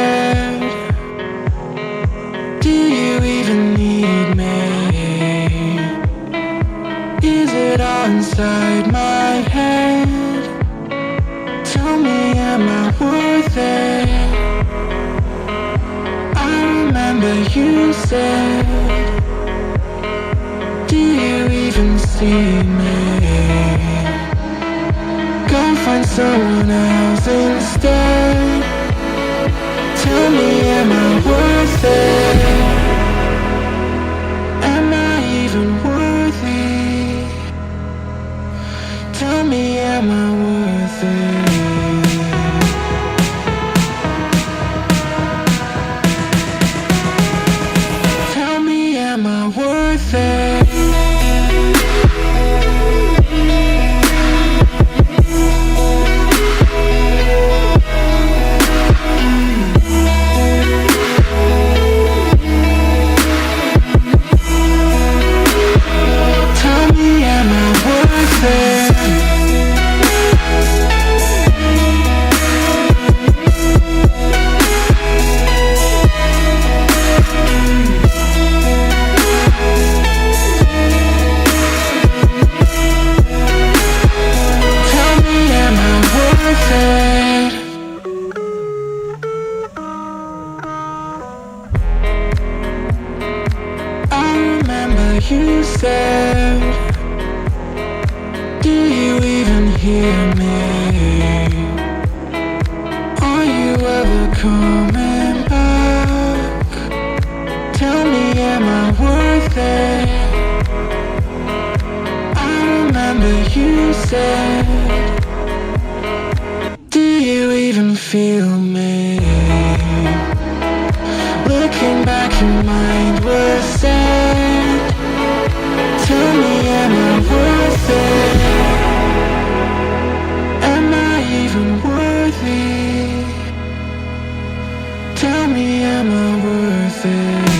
said, do you even need me? Is it all inside my head? Tell me, am I worth it? I remember you said, do you even see me? Go find someone else instead. Tell me, am I worth it? Am I even worthy? Tell me, am I worth it? Tell me, am I worth it? You said, do you even hear me? Are you ever coming back? Tell me, am I worth it? I remember you said, do you even feel me? Looking back, your mind was sad. Tell me, am I worth it? Am I even worthy? Tell me, am I worth it?